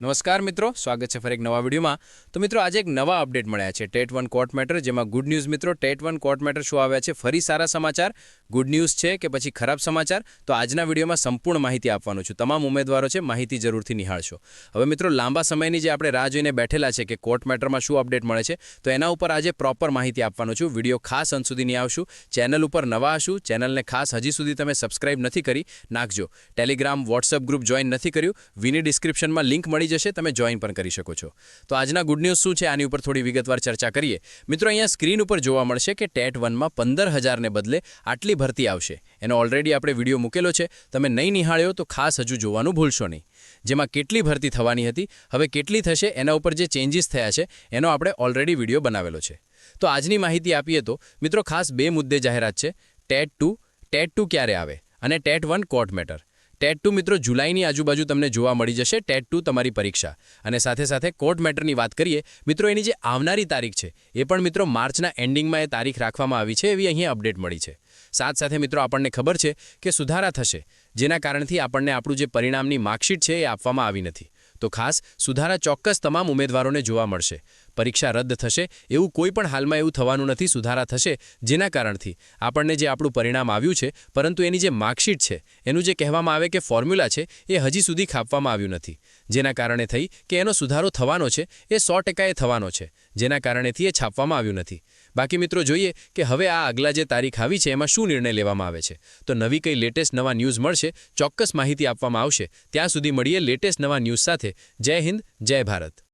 નમસ્કાર મિત્રો, સ્વાગત છે ફરી એક નવા વિડીયોમાં। તો મિત્રો આજે એક નવા અપડેટ મળ્યા છે ટેટ 1 કોર્ટ મેટર, જેમાં ગુડ ન્યૂઝ મિત્રો। ટેટ 1 કોર્ટ મેટર શું આવ્યા છે, ફરી સારા સમાચાર, ગુડ ન્યૂઝ છે કે પછી ખરાબ સમાચાર, તો આજના વિડીયોમાં સંપૂર્ણ માહિતી આપવાનું છું। તમામ ઉમેદવારો છે માહિતી જરૂરથી નિહાળશો। હવે મિત્રો લાંબા સમયની જે આપણે રાહ જોઈને બેઠેલા છે કે કોર્ટ મેટરમાં શું અપડેટ મળે છે, તો એના ઉપર આજે પ્રોપર માહિતી આપવાનું છું। વિડીયો ખાસ અંત સુધી નિહાળશું। ચેનલ ઉપર નવા હશું, ચેનલને ખાસ હજી સુધી તમે સબસ્ક્રાઇબ નથી કરી, નાખજો। ટેલિગ્રામ વોટ્સઅપ ગ્રુપ જોઈન નથી કર્યું, વિની ડિસ્ક્રિપ્શનમાં લિંક મળી જશે, તમે જોઈન પણ કરી શકો છો। તો આજના ગુડ ન્યૂઝ શું છે આની ઉપર થોડી વિગતવાર ચર્ચા કરીએ। મિત્રો અહીંયા સ્ક્રીન ઉપર જોવા મળશે કે ટેટ 1માં 15,000 ને બદલે આટલી ભરતી આવશે। એનો ઓલરેડી આપણે વિડીયો મૂકેલો છે, તમે નહીં નિહાળ્યો તો ખાસ હજુ જોવાનું ભૂલશો નહીં। જેમાં કેટલી ભરતી થવાની હતી, હવે કેટલી થશે, એના ઉપર જે ચેન્જીસ થયા છે એનો આપણે ઓલરેડી વિડીયો બનાવેલો છે। તો આજની માહિતી આપીએ તો મિત્રો ખાસ બે મુદ્દે જાહેરાત છે। ટેટ 2 ક્યારે આવે અને ટેટ 1 કોર્ટ મેટર। ટેટ 2 મિત્રો જુલાઈની આજુબાજુ તમને જોવા મળી જશે, ટેટ 2 તમારી પરીક્ષા। અને સાથે સાથે કોર્ટ મેટરની વાત કરીએ મિત્રો, એની જે આવનારી તારીખ છે એ પણ મિત્રો માર્ચના એન્ડિંગમાં એ તારીખ રાખવામાં આવી છે, એવી અહીં અપડેટ મળી છે। સાથે સાથે મિત્રો આપણને ખબર છે કે સુધારા થશે, જેના કારણથી આપણને આપણું જે પરિણામની માર્કશીટ છે એ આપવામાં આવી નથી। તો ખાસ સુધારા ચોક્કસ તમામ ઉમેદવારોને જોવા મળશે। પરીક્ષા રદ થશે એવું કોઈ પણ હાલમાં એવું થવાનું નથી, સુધારા થશે જેના કારણથી આપણને જે આપણું પરિણામ આવ્યું છે, પરંતુ એની જે માર્કશીટ છે, એનું જે કહેવામાં આવે કે ફોર્મ્યુલા છે, એ હજી સુધી છાપવામાં આવ્યું નથી, જેના કારણે થઈ કે એનો સુધારો થવાનો છે એ 100% થવાનો છે, જેના કારણેથી એ છાપવામાં આવ્યું નથી। બાકી મિત્રો જોઈએ કે હવે આ આગલા જે તારીખ આવી છે એમાં શું નિર્ણય લેવામાં આવે છે। તો નવી કઈ લેટેસ્ટ નવા ન્યૂઝ મળશે, ચોક્કસ માહિતી આપવામાં આવશે। ત્યાં સુધી મળીએ લેટેસ્ટ નવા ન્યૂઝ સાથે। જય હિન્દ, જય ભારત।